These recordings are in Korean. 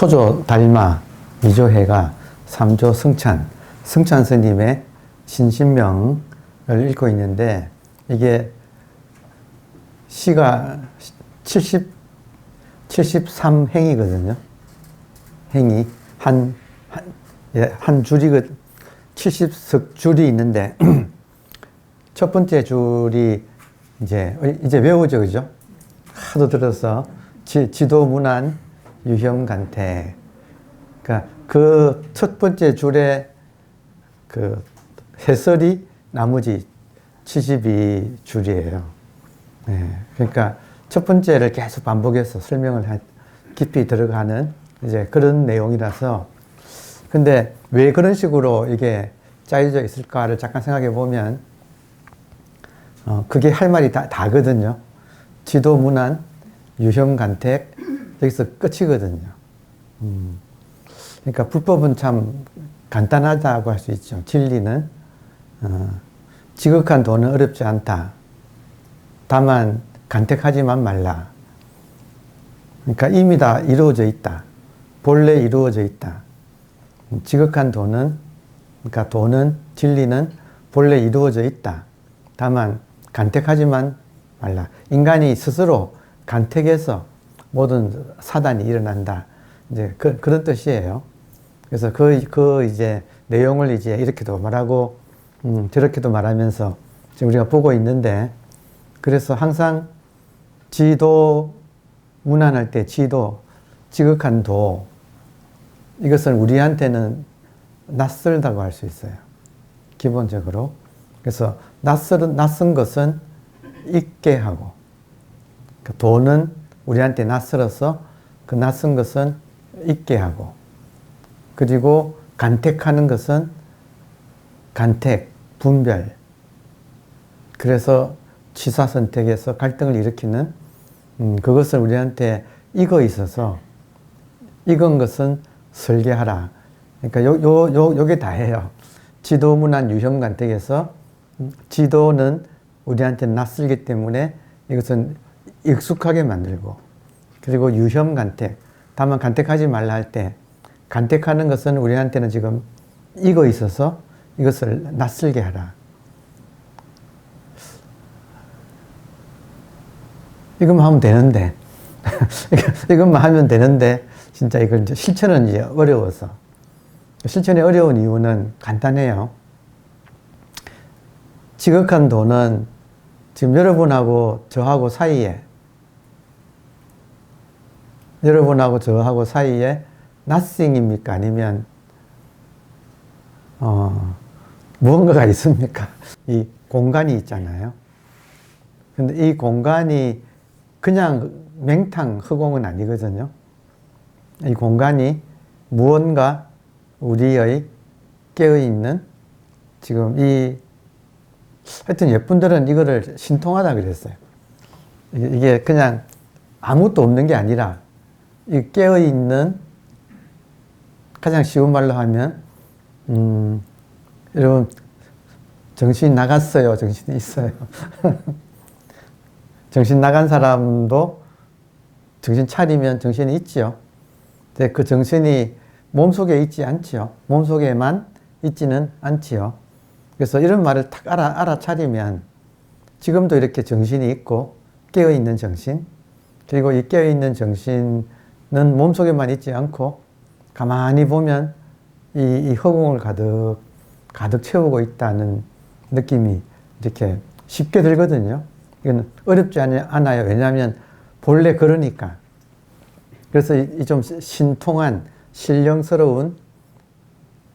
초조 달마, 미조 해가, 삼조 승찬, 승찬 스님의 신신명을 읽고 있는데, 이게 시가 73행이거든요. 행이 한 줄이 70석 줄이 있는데 첫 번째 줄이 이제 외우죠, 그죠? 하도 들어서 지도문안 유형간택. 그러니까 그 첫 번째 줄의 그 해설이 나머지 72줄이에요. 네, 그러니까 첫 번째를 계속 반복해서 설명을 깊이 들어가는 이제 그런 내용이라서, 근데 왜 그런 식으로 이게 짜여져 있을까를 잠깐 생각해 보면, 그게 할 말이 다거든요. 지도문안, 유형간택, 여기서 끝이거든요. 그러니까 불법은 참 간단하다고 할 수 있죠. 진리는, 지극한 도는 어렵지 않다. 다만 간택하지만 말라. 그러니까 이미 다 이루어져 있다. 본래 이루어져 있다. 지극한 도는, 그러니까 도는, 진리는 본래 이루어져 있다. 다만 간택하지만 말라. 인간이 스스로 간택해서 모든 사단이 일어난다. 이제 그런 뜻이에요. 그래서 이제 내용을 이제 이렇게도 말하고, 저렇게도 말하면서 지금 우리가 보고 있는데, 그래서 항상 지도, 문안할 때 지도, 지극한 도, 이것은 우리한테는 낯설다고 할 수 있어요. 기본적으로. 그래서 낯선 것은 잊게 하고, 그 도는 우리한테 낯설어서 그 낯선 것은 잊게 하고, 그리고 간택하는 것은 간택, 분별. 그래서 취사 선택에서 갈등을 일으키는, 그것을 우리한테 익어 있어서, 익은 것은 설계하라. 그러니까 요게 다예요. 지도문안 유형간택에서 지도는 우리한테 낯설기 때문에 이것은 익숙하게 만들고, 그리고 유형간택, 다만 간택하지 말라 할 때, 간택하는 것은 우리한테는 지금 익어 있어서 이것을 낯설게 하라. 이것만 하면 되는데, 이것만 하면 되는데, 진짜 이걸 이제 실천은 이제 어려워서. 실천이 어려운 이유는 간단해요. 지극한 도는 지금 여러분하고 저하고 사이에, nothing입니까? 아니면, 무언가가 있습니까? 이 공간이 있잖아요. 근데 이 공간이 그냥 맹탕 허공은 아니거든요. 이 공간이 무언가 우리의 깨어있는 지금 하여튼 예쁜들은 이거를 신통하다 그랬어요. 이게 그냥 아무것도 없는 게 아니라 이 깨어있는, 가장 쉬운 말로 하면, 여러분, 정신이 나갔어요? 정신이 있어요? 정신 나간 사람도 정신 차리면 정신이 있지요. 근데 그 정신이 몸속에 있지 않지요. 몸속에만 있지는 않지요. 그래서 이런 말을 딱 알아차리면 지금도 이렇게 정신이 있고 깨어있는 정신, 그리고 이 깨어있는 정신은 몸속에만 있지 않고 가만히 보면 이 허공을 가득 채우고 있다는 느낌이 이렇게 쉽게 들거든요. 이건 어렵지 않아요. 왜냐하면 본래 그러니까. 그래서 이 좀 신통한, 신령스러운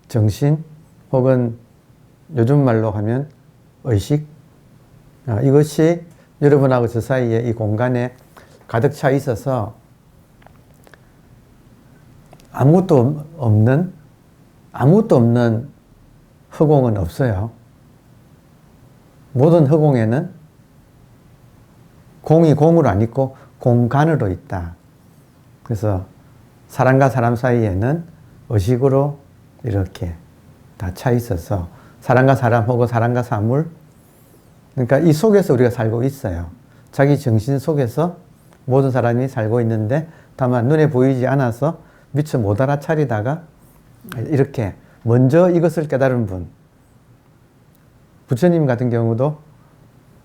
정신, 혹은 요즘 말로 하면 의식, 이것이 여러분하고 저 사이에 이 공간에 가득 차 있어서 아무것도 없는 허공은 없어요. 모든 허공에는 공이 공으로 안 있고 공간으로 있다. 그래서 사람과 사람 사이에는 의식으로 이렇게 다 차 있어서 사람과 사람 혹은 사람과 사물, 그러니까 이 속에서 우리가 살고 있어요. 자기 정신 속에서 모든 사람이 살고 있는데 다만 눈에 보이지 않아서 미처 못 알아차리다가 이렇게 먼저 이것을 깨달은 분. 부처님 같은 경우도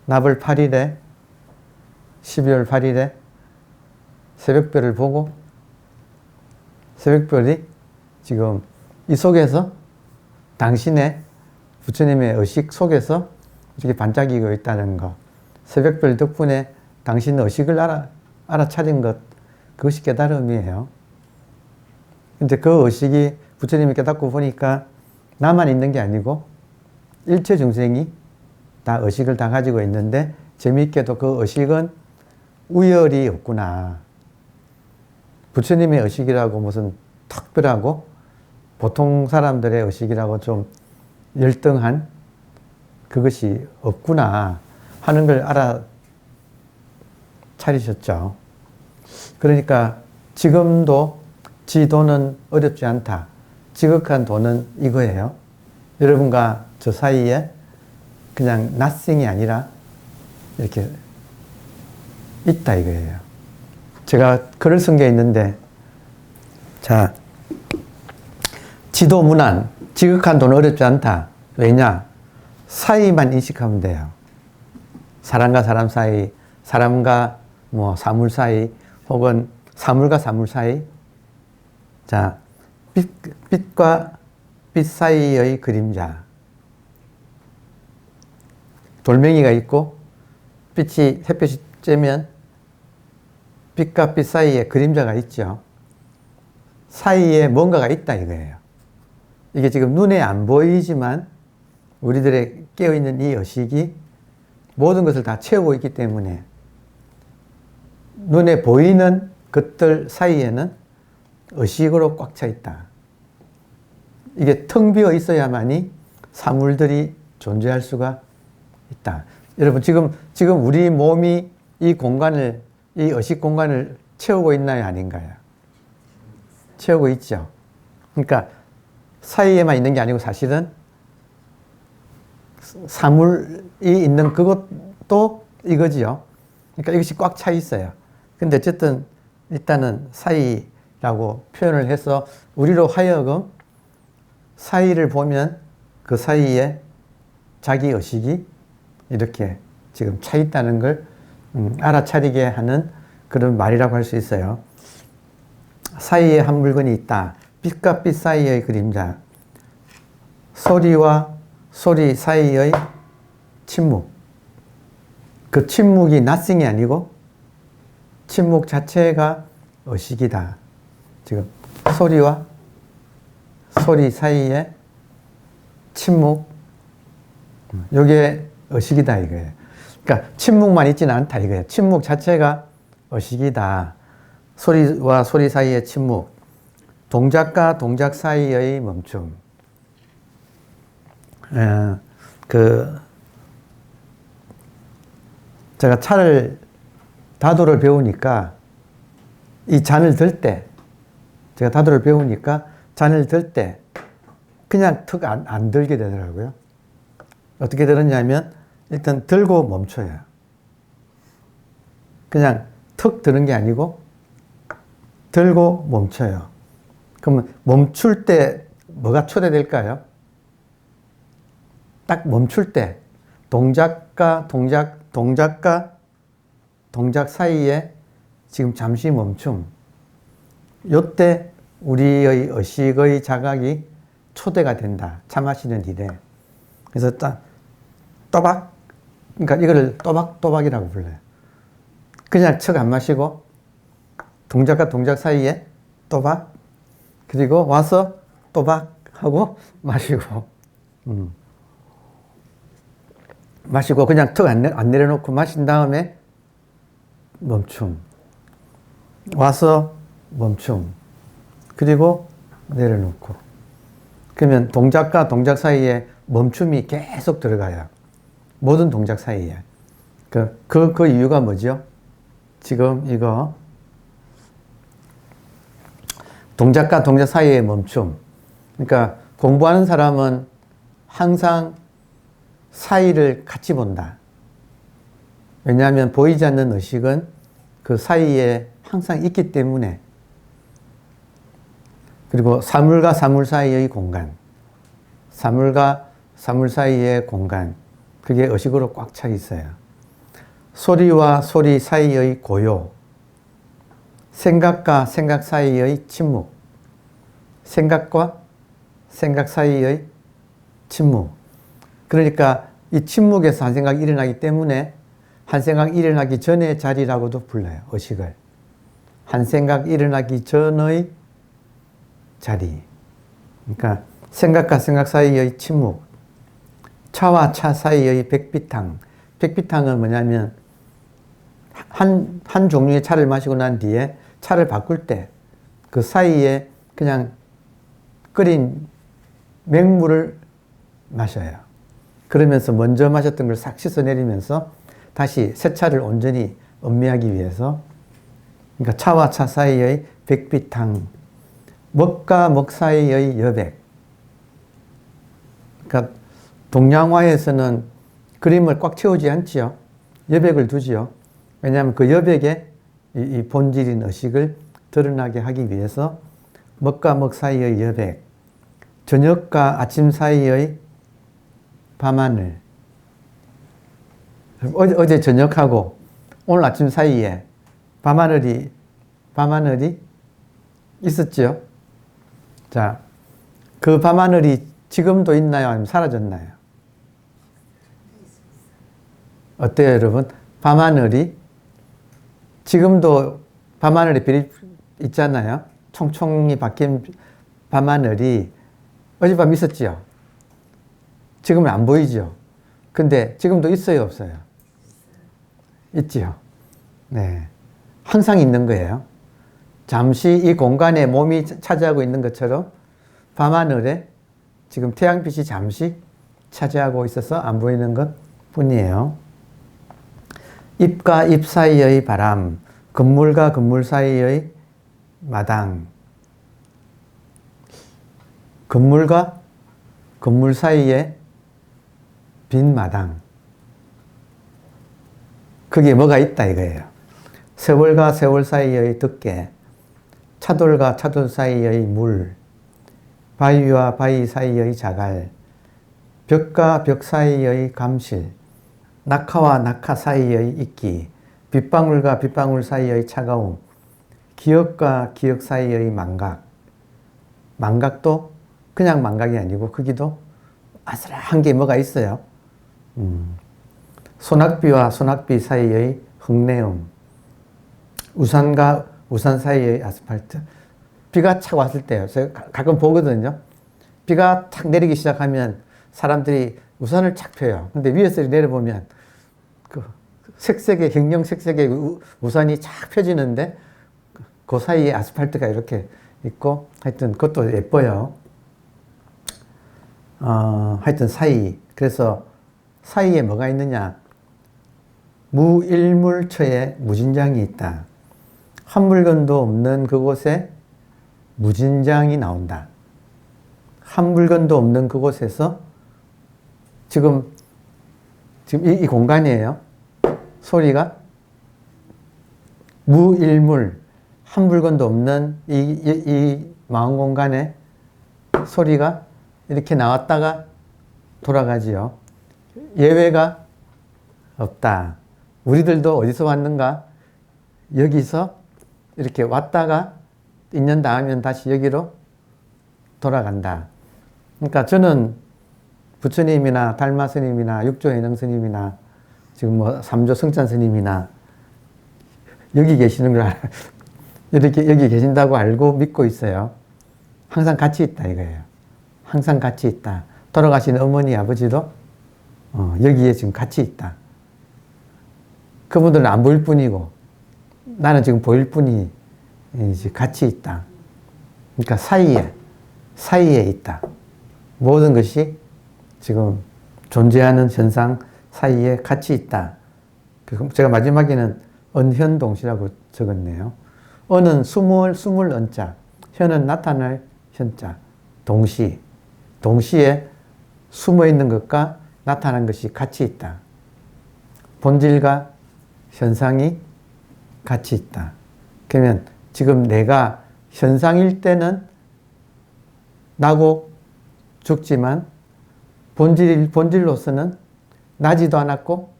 나벌 8일에 12월 8일에 새벽별을 보고 새벽별이 지금 이 속에서 당신의 부처님의 의식 속에서 이렇게 반짝이고 있다는 것. 새벽별 덕분에 당신의 의식을 알아차린 것. 그것이 깨달음이에요. 근데 그 의식이 부처님이 깨닫고 보니까 나만 있는 게 아니고 일체 중생이 다 의식을 다 가지고 있는데 재미있게도 그 의식은 우열이 없구나. 부처님의 의식이라고 무슨 특별하고 보통 사람들의 의식이라고 좀 열등한 그것이 없구나 하는 걸 알아차리셨죠. 그러니까 지금도 지도는 어렵지 않다. 지극한 도는 이거예요. 여러분과 저 사이에 그냥 nothing이 아니라 이렇게 있다 이거예요. 제가 글을 쓴 게 있는데, 자, 지도 무난, 지극한 도는 어렵지 않다. 왜냐? 사이만 인식하면 돼요. 사람과 사람 사이, 사람과 뭐 사물 사이, 혹은 사물과 사물 사이. 자, 빛과 빛 사이의 그림자. 돌멩이가 있고 빛이 햇볕이 쬐면 빛과 빛 사이에 그림자가 있죠. 사이에 뭔가가 있다 이거예요. 이게 지금 눈에 안 보이지만 우리들의 깨어있는 이 의식이 모든 것을 다 채우고 있기 때문에 눈에 보이는 것들 사이에는 의식으로 꽉 차 있다. 이게 텅 비어 있어야만이 사물들이 존재할 수가 있다. 여러분 지금 우리 몸이 이 공간을, 이 의식 공간을 채우고 있나요, 아닌가요? 채우고 있죠. 그러니까 사이에만 있는 게 아니고 사실은 사물이 있는 그것도 이거지요. 그러니까 이것이 꽉 차 있어요. 근데 어쨌든 일단은 사이라고 표현을 해서 우리로 하여금 사이를 보면 그 사이에 자기 의식이 이렇게 지금 차 있다는 걸 알아차리게 하는 그런 말이라고 할 수 있어요. 사이에 한 물건이 있다. 빛과 빛 사이의 그림자. 소리와 소리 사이의 침묵. 그 침묵이 nothing이 아니고 침묵 자체가 의식이다. 지금 소리와 소리 사이에 침묵. 이게 의식이다 이거예요. 그러니까 침묵만 있지는 않다 이거예요. 침묵 자체가 의식이다. 소리와 소리 사이의 침묵. 동작과 동작 사이의 멈춤. 제가 다도를 배우니까 이 잔을 들 때, 제가 다도를 배우니까 잔을 들 때 그냥 턱 안 들게 되더라고요. 어떻게 들었냐면 일단 들고 멈춰요. 그냥 턱 드는 게 아니고 들고 멈춰요. 그러면 멈출 때 뭐가 초래될까요? 딱 멈출 때 동작과 동작 사이에 지금 잠시 멈춤. 요때 우리의 의식의 자각이 초대가 된다. 차 마시는 일에. 그래서 딱 또박, 그러니까 이거를 또박또박이라고 불러요. 그냥 척 안 마시고 동작과 동작 사이에 또박, 그리고 와서 또박 하고 마시고, 마시고 그냥 턱 안 내려놓고 마신 다음에 멈춤, 와서 멈춤, 그리고 내려놓고. 그러면 동작과 동작 사이에 멈춤이 계속 들어가요. 모든 동작 사이에. 그 이유가 뭐죠? 지금 이거 동작과 동작 사이의 멈춤. 그러니까 공부하는 사람은 항상 사이를 같이 본다. 왜냐하면 보이지 않는 의식은 그 사이에 항상 있기 때문에 그리고 사물과 사물 사이의 공간, 사물과 사물 사이의 공간, 그게 의식으로 꽉 차 있어요. 소리와 소리 사이의 고요, 생각과 생각 사이의 침묵, 생각과 생각 사이의 침묵. 그러니까 이 침묵에서 한 생각이 일어나기 때문에 한 생각 일어나기 전의 자리라고도 불러요. 의식을. 한 생각 일어나기 전의 자리. 그러니까 생각과 생각 사이의 침묵. 차와 차 사이의 백비탕. 백비탕은 뭐냐면 한 종류의 차를 마시고 난 뒤에 차를 바꿀 때 그 사이에 그냥 끓인 맹물을 마셔요. 그러면서 먼저 마셨던 걸 싹 씻어내리면서 다시 새 차를 온전히 음미하기 위해서, 그러니까 차와 차 사이의 백비탕, 먹과 먹 사이의 여백. 그러니까 동양화에서는 그림을 꽉 채우지 않지요. 여백을 두지요. 왜냐하면 그 여백에 이 본질인 의식을 드러나게 하기 위해서 먹과 먹 사이의 여백, 저녁과 아침 사이의 밤하늘. 어제 저녁하고 오늘 아침 사이에 밤하늘이 있었죠. 자, 그 밤하늘이 지금도 있나요? 아니면 사라졌나요? 어때요, 여러분? 밤하늘이 지금도 밤하늘에 별이 있잖아요. 총총이 박힌 밤하늘이 어젯밤 있었지요. 지금은 안 보이죠. 근데 지금도 있어요, 없어요? 있지요. 네. 항상 있는 거예요. 잠시 이 공간에 몸이 차지하고 있는 것처럼 밤하늘에 지금 태양빛이 잠시 차지하고 있어서 안 보이는 것 뿐이에요. 잎과 잎 사이의 바람, 건물과 건물 사이의 마당, 건물과 건물 사이에 빈 마당. 그게 뭐가 있다 이거예요. 세월과 세월 사이의 덮개, 차돌과 차돌 사이의 물, 바위와 바위 사이의 자갈, 벽과 벽 사이의 감실, 낙하와 낙하 사이의 이끼, 빗방울과 빗방울 사이의 차가움, 기억과 기억 사이의 망각. 망각도 그냥 망각이 아니고 거기도 아슬한 게 뭐가 있어요. 소낙비와 소낙비 사이의 흙내음, 우산과 우산 사이의 아스팔트. 비가 착 왔을 때요. 제가 가끔 보거든요. 비가 착 내리기 시작하면 사람들이 우산을 착 펴요. 근데 위에서 내려보면 그 색색의, 형형색색의 우산이 착 펴지는데 그 사이에 아스팔트가 이렇게 있고, 하여튼 그것도 예뻐요. 하여튼 사이. 그래서 사이에 뭐가 있느냐. 무일물처에 무진장이 있다. 한 물건도 없는 그곳에 무진장이 나온다. 한 물건도 없는 그곳에서 지금 이 공간이에요. 소리가 무일물, 한 물건도 없는 이 마음 공간에 소리가 이렇게 나왔다가 돌아가지요. 예외가 없다. 우리들도 어디서 왔는가? 여기서 이렇게 왔다가 2년 다하면 다시 여기로 돌아간다. 그러니까 저는 부처님이나 달마 스님이나 육조 해능 스님이나 지금 뭐 삼조 성찬 스님이나 여기 계시는 걸 이렇게 여기 계신다고 알고 믿고 있어요. 항상 같이 있다 이거예요. 항상 같이 있다. 돌아가신 어머니 아버지도 여기에 지금 같이 있다. 그분들은 안 보일 뿐이고 나는 지금 보일 뿐이 이제 같이 있다. 그러니까 사이에 있다. 모든 것이 지금 존재하는 현상 사이에 같이 있다. 제가 마지막에는 언현동시라고 적었네요. 언은 숨을 언자, 현은 나타날 현자. 동시에 숨어 있는 것과 나타난 것이 같이 있다. 본질과 현상이 같이 있다. 그러면 지금 내가 현상일 때는 나고 죽지만 본질로서는 나지도 않았고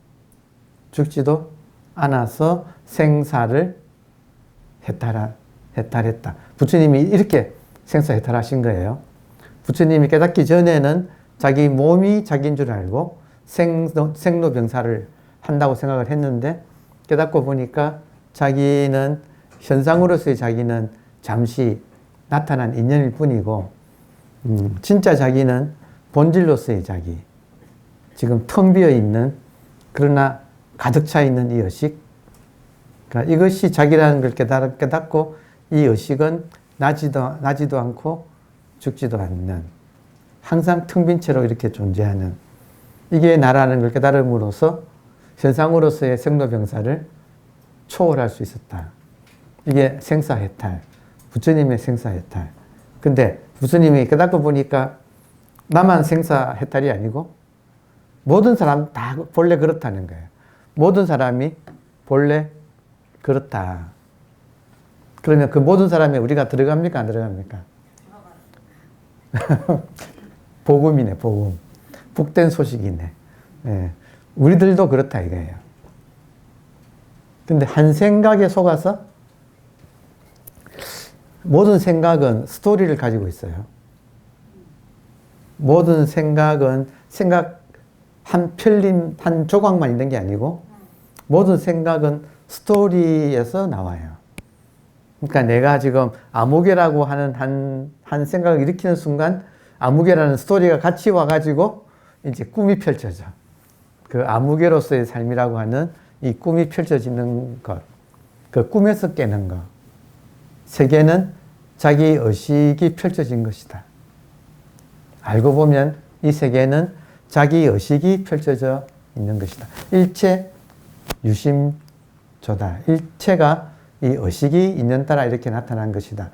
죽지도 않아서 생사를 해탈했다. 부처님이 이렇게 생사해탈하신 거예요. 부처님이 깨닫기 전에는 자기 몸이 자기인 줄 알고 생로병사를 한다고 생각을 했는데 깨닫고 보니까 자기는 현상으로서의 자기는 잠시 나타난 인연일 뿐이고 진짜 자기는 본질로서의 자기, 지금 텅 비어 있는 그러나 가득 차 있는 이 의식, 그러니까 이것이 자기라는 걸 깨닫고 이 의식은 나지도 않고 죽지도 않는 항상 텅 빈 채로 이렇게 존재하는 이게 나라는 걸 깨달음으로써 현상으로서의 생로병사를 초월할 수 있었다. 이게 생사해탈, 부처님의 생사해탈. 근데 부처님이 깨닫고 보니까 나만 생사해탈이 아니고 모든 사람 다 본래 그렇다는 거예요. 모든 사람이 본래 그렇다. 그러면 그 모든 사람에 우리가 들어갑니까? 안 들어갑니까? 복음이네, 복음. 복된 소식이네. 예. 우리들도 그렇다 이거예요. 근데 한 생각에 속아서 모든 생각은 스토리를 가지고 있어요. 모든 생각은 생각 한 편림, 한 조각만 있는 게 아니고 모든 생각은 스토리에서 나와요. 그러니까 내가 지금 아무개라고 하는 한 생각을 일으키는 순간 아무개라는 스토리가 같이 와가지고 이제 꿈이 펼쳐져. 그 아무개로서의 삶이라고 하는 이 꿈이 펼쳐지는 것. 그 꿈에서 깨는 것. 세계는 자기 의식이 펼쳐진 것이다. 알고 보면 이 세계는 자기 의식이 펼쳐져 있는 것이다. 일체 유심조다. 일체가 이 의식이 인연 따라 이렇게 나타난 것이다.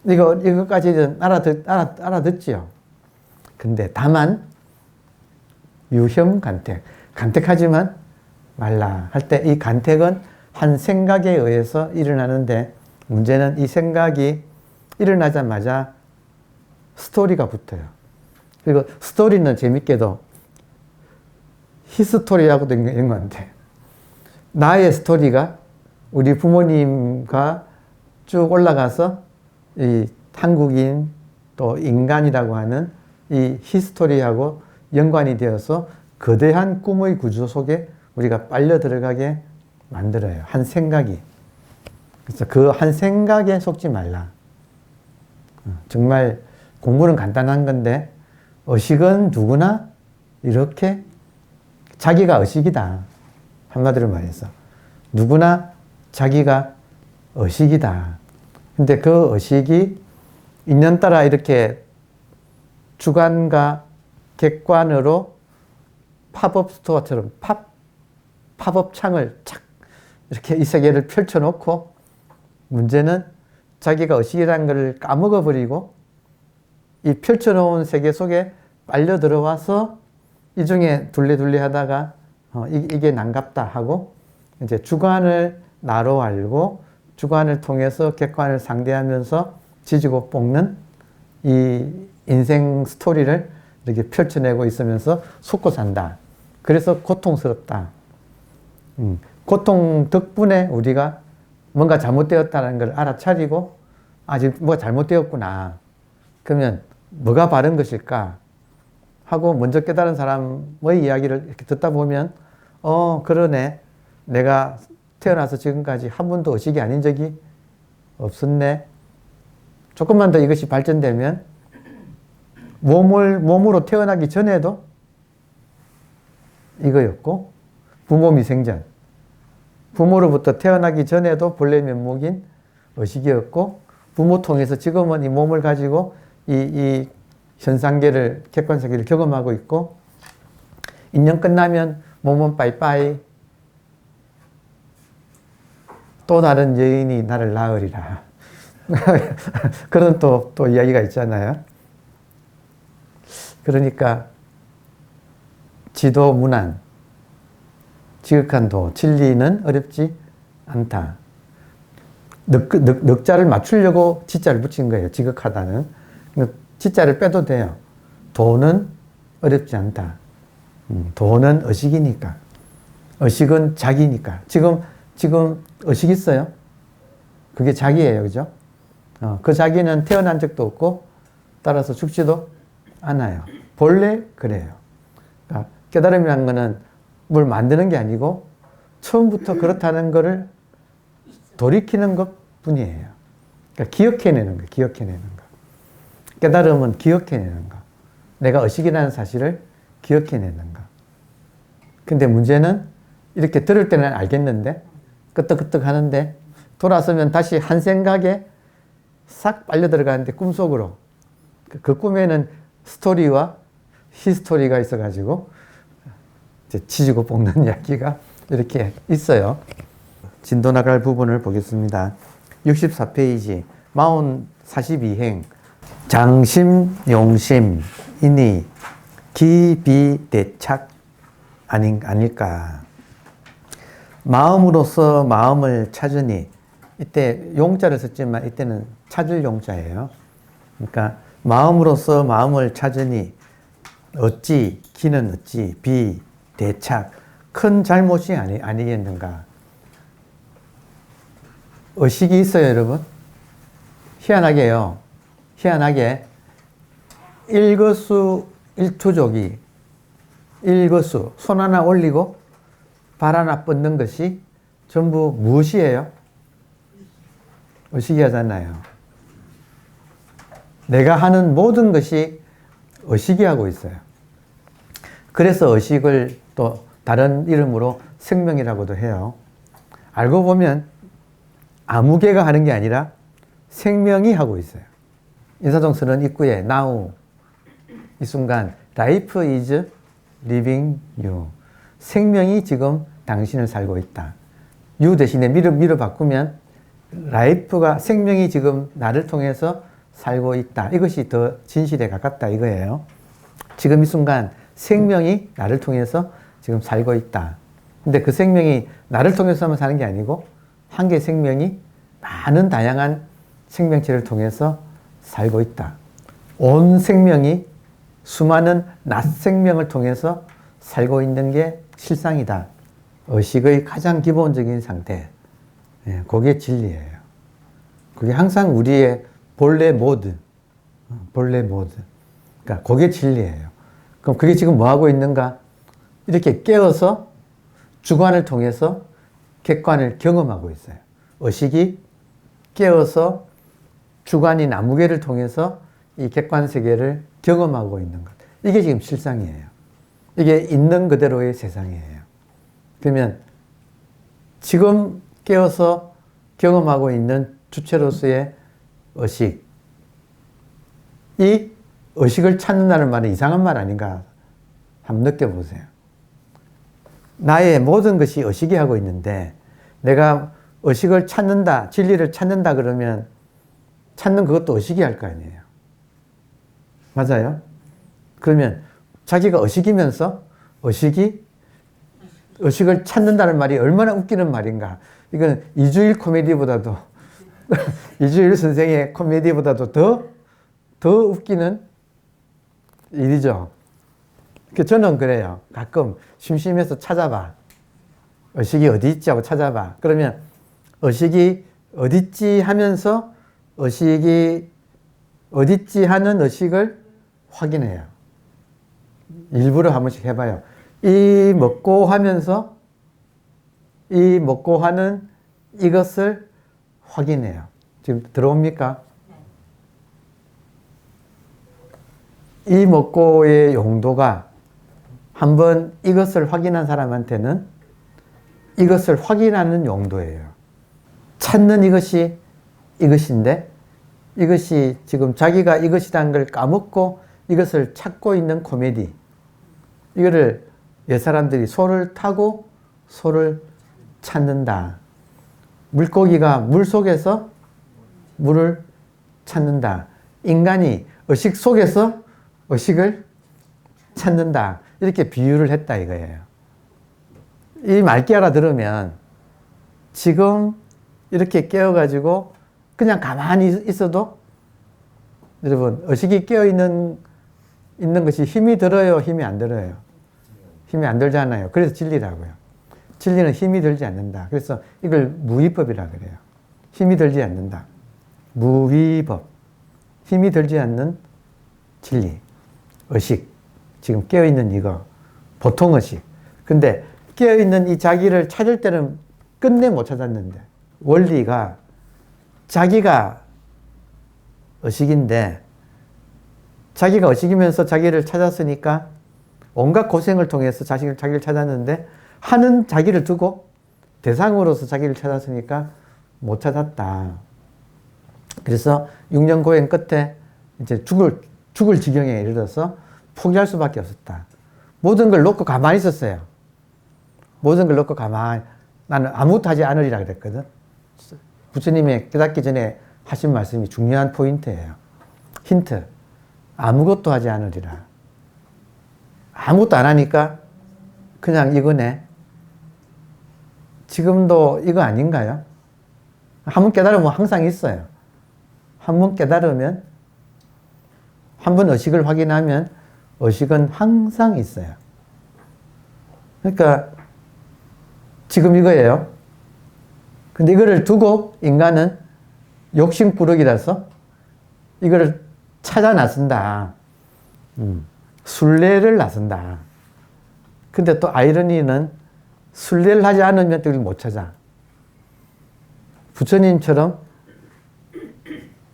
이거까지는 알아듣지요. 근데 다만 유혐간택. 간택하지만 말라 할 때 이 간택은 한 생각에 의해서 일어나는데 문제는 이 생각이 일어나자마자 스토리가 붙어요. 그리고 스토리는 재밌게도 히스토리하고도 있는 건데 나의 스토리가 우리 부모님과 쭉 올라가서 이 한국인 또 인간이라고 하는 이 히스토리하고 연관이 되어서 거대한 꿈의 구조 속에 우리가 빨려 들어가게 만들어요. 한 생각이. 그래서 그 한 생각에 속지 말라. 정말 공부는 간단한 건데 의식은 누구나 이렇게 자기가 의식이다. 한마디로 말해서 누구나 자기가 의식이다. 근데 그 의식이 인연 따라 이렇게 주관과 객관으로 팝업 스토어처럼 팝업 창을 착 이렇게 이 세계를 펼쳐놓고 문제는 자기가 의식이라는 걸 까먹어버리고 이 펼쳐놓은 세계 속에 빨려 들어와서 이 중에 둘레둘레 하다가 이게 난갑다 하고 이제 주관을 나로 알고 주관을 통해서 객관을 상대하면서 지지고 볶는 이 인생 스토리를 이렇게 펼쳐내고 있으면서 속고 산다. 그래서 고통스럽다. 고통 덕분에 우리가 뭔가 잘못되었다는 걸 알아차리고 아직 뭐가 잘못되었구나. 그러면 뭐가 바른 것일까? 하고 먼저 깨달은 사람의 이야기를 이렇게 듣다 보면 그러네. 내가 태어나서 지금까지 한 번도 의식이 아닌 적이 없었네. 조금만 더 이것이 발전되면 몸으로 태어나기 전에도 이거였고 부모 미생전 부모로부터 태어나기 전에도 본래 면목인 의식이었고 부모 통해서 지금은 이 몸을 가지고 이 현상계를 객관세계를 경험하고 있고 인연 끝나면 몸은 빠이빠이 또 다른 여인이 나를 낳으리라. 그런 또 이야기가 있잖아요. 그러니까 지도무난 지극한 도, 진리는 어렵지 않다. 넉자를 맞추려고 지자를 붙인 거예요. 지극하다는. 지자를 빼도 돼요. 도는 어렵지 않다. 도는 의식이니까. 의식은 자기니까. 지금 의식 있어요? 그게 자기예요. 그죠? 그 자기는 태어난 적도 없고 따라서 죽지도 않아요. 본래 그래요. 그러니까 깨달음이라는 거는 뭘 만드는 게 아니고 처음부터 그렇다는 거를 돌이키는 것 뿐이에요. 그러니까 기억해내는 거, 기억해내는 거. 깨달음은 기억해내는 거. 내가 의식이라는 사실을 기억해내는 거. 근데 문제는 이렇게 들을 때는 알겠는데 끄떡끄떡 하는데 돌아서면 다시 한 생각에 싹 빨려 들어가는데 꿈속으로 그 꿈에는 스토리와 히스토리가 있어가지고 이제 치지고 볶는 이야기가 이렇게 있어요. 진도 나갈 부분을 보겠습니다. 64페이지 마운 42행 장심 용심이니 기비대착 아닐까. 마음으로서 마음을 찾으니 이때 용자를 썼지만 이때는 찾을 용자예요. 그러니까 마음으로서 마음을 찾으니 어찌 기는 어찌 비대착 큰 잘못이 아니겠는가. 의식이 있어요, 여러분. 희한하게요. 희한하게 일거수일투족이 일거수 손 하나 올리고 발 하나 뻗는 것이 전부 무엇이에요? 의식이 하잖아요. 내가 하는 모든 것이 의식이 하고 있어요. 그래서 의식을 또 다른 이름으로 생명이라고도 해요. 알고 보면 아무 개가 하는 게 아니라 생명이 하고 있어요. 인사동서는 입구에 now 이 순간 life is living you. 생명이 지금 당신을 살고 있다. you 대신에 미를 바꾸면 life가 생명이 지금 나를 통해서 살고 있다. 이것이 더 진실에 가깝다 이거예요. 지금 이 순간 생명이 나를 통해서 지금 살고 있다. 근데 그 생명이 나를 통해서만 사는 게 아니고 한 개의 생명이 많은 다양한 생명체를 통해서 살고 있다. 온 생명이 수많은 낫 생명을 통해서 살고 있는 게 실상이다. 의식의 가장 기본적인 상태. 그게 진리예요. 그게 항상 우리의 본래 모드. 그러니까 그게 진리예요. 그럼 그게 지금 뭐 하고 있는가? 이렇게 깨어서 주관을 통해서 객관을 경험하고 있어요. 의식이 깨어서 주관인 아무개를 통해서 이 객관 세계를 경험하고 있는 것. 이게 지금 실상이에요. 이게 있는 그대로의 세상이에요. 그러면 지금 깨어서 경험하고 있는 주체로서의 의식. 이 의식을 찾는다는 말은 이상한 말 아닌가 한번 느껴보세요. 나의 모든 것이 의식이 하고 있는데 내가 의식을 찾는다, 진리를 찾는다 그러면 찾는 그것도 의식이 할 거 아니에요. 맞아요? 그러면 자기가 의식이면서 의식을 찾는다는 말이 얼마나 웃기는 말인가. 이건 이주일 코미디보다도 이주일 선생의 코미디보다도 더 웃기는 일이죠. 저는 그래요. 가끔 심심해서 찾아봐. 의식이 어디 있지 하고 찾아봐. 그러면 의식이 어디 있지 하면서 의식이 어디 있지 하는 의식을 확인해요. 일부러 한 번씩 해봐요. 이 먹고 하면서 이 먹고 하는 이것을 확인해요. 지금 들어옵니까? 이 먹고의 용도가 한번 이것을 확인한 사람한테는 이것을 확인하는 용도예요. 찾는 이것이 이것인데 이것이 지금 자기가 이것이라는 걸 까먹고 이것을 찾고 있는 코미디. 이거를 옛사람들이 소를 타고 소를 찾는다. 물고기가 물속에서 물을 찾는다. 인간이 의식 속에서 의식을 찾는다. 이렇게 비유를 했다 이거예요. 이 맑게 알아들으면 지금 이렇게 깨어가지고 그냥 가만히 있어도 여러분, 의식이 깨어있는 것이 힘이 들어요? 힘이 안 들어요? 힘이 안 들잖아요. 그래서 진리라고요. 진리는 힘이 들지 않는다. 그래서 이걸 무위법이라 그래요. 힘이 들지 않는다. 무위법. 힘이 들지 않는 진리. 의식. 지금 깨어있는 이거. 보통 의식. 근데 깨어있는 이 자기를 찾을 때는 끝내 못 찾았는데, 원리가 자기가 의식인데, 자기가 의식이면서 자기를 찾았으니까 온갖 고생을 통해서 자기를 찾았는데, 하는 자기를 두고 대상으로서 자기를 찾았으니까 못 찾았다. 그래서 6년 고행 끝에 이제 죽을 지경에 이르러서 포기할 수밖에 없었다. 모든 걸 놓고 가만히 있었어요. 모든 걸 놓고 가만히, 나는 아무것도 하지 않으리라 그랬거든. 부처님이 깨닫기 전에 하신 말씀이 중요한 포인트예요. 힌트. 아무것도 하지 않으리라. 아무것도 안 하니까 그냥 이거네. 지금도 이거 아닌가요? 한 번 깨달으면 항상 있어요. 한 번 깨달으면, 한 번 의식을 확인하면 의식은 항상 있어요. 그러니까 지금 이거예요. 근데 이거를 두고 인간은 욕심꾸러기라서 이거를 찾아 나선다. 순례를 나선다. 근데 또 아이러니는 순례를 하지 않으면 또 이걸 못 찾아. 부처님처럼,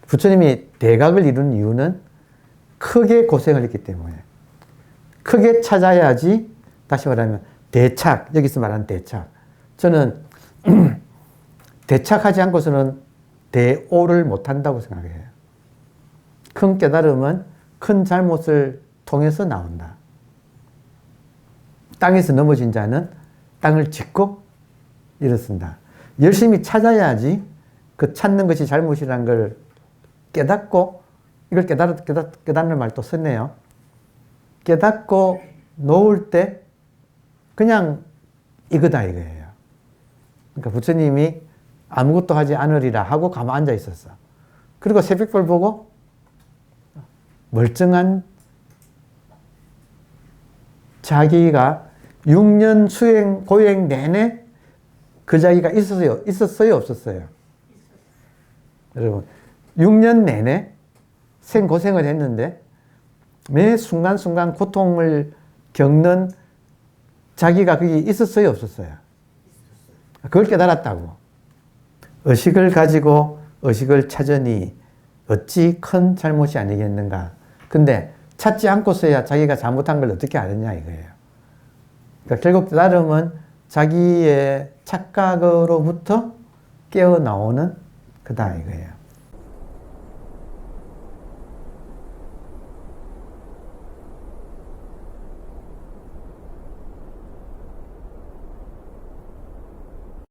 부처님이 대각을 이룬 이유는 크게 고생을 했기 때문에. 크게 찾아야지, 다시 말하면 대착, 여기서 말하는 대착. 저는 대착하지 않고서는 대오를 못한다고 생각해요. 큰 깨달음은 큰 잘못을 통해서 나온다. 땅에서 넘어진 자는 땅을 짚고 일어선다. 열심히 찾아야지 그 찾는 것이 잘못이라는 걸 깨닫고, 이걸 깨닫는 말 또 썼네요. 깨닫고 놓을 때 그냥 이거다 이거예요. 그러니까 부처님이 아무것도 하지 않으리라 하고 가만 앉아 있었어. 그리고 새벽별 보고 멀쩡한 자기가 6년 수행, 고행 내내 그 자기가 있었어요? 없었어요? 여러분, 6년 내내 생고생을 했는데 매 순간순간 고통을 겪는 자기가 거기 있었어요? 없었어요? 그걸 깨달았다고. 의식을 가지고 의식을 찾으니 어찌 큰 잘못이 아니겠는가. 근데 찾지 않고서야 자기가 잘못한 걸 어떻게 알았냐 이거예요. 그러니까 결국 깨달음은 자기의 착각으로부터 깨어나오는 거다 이거예요.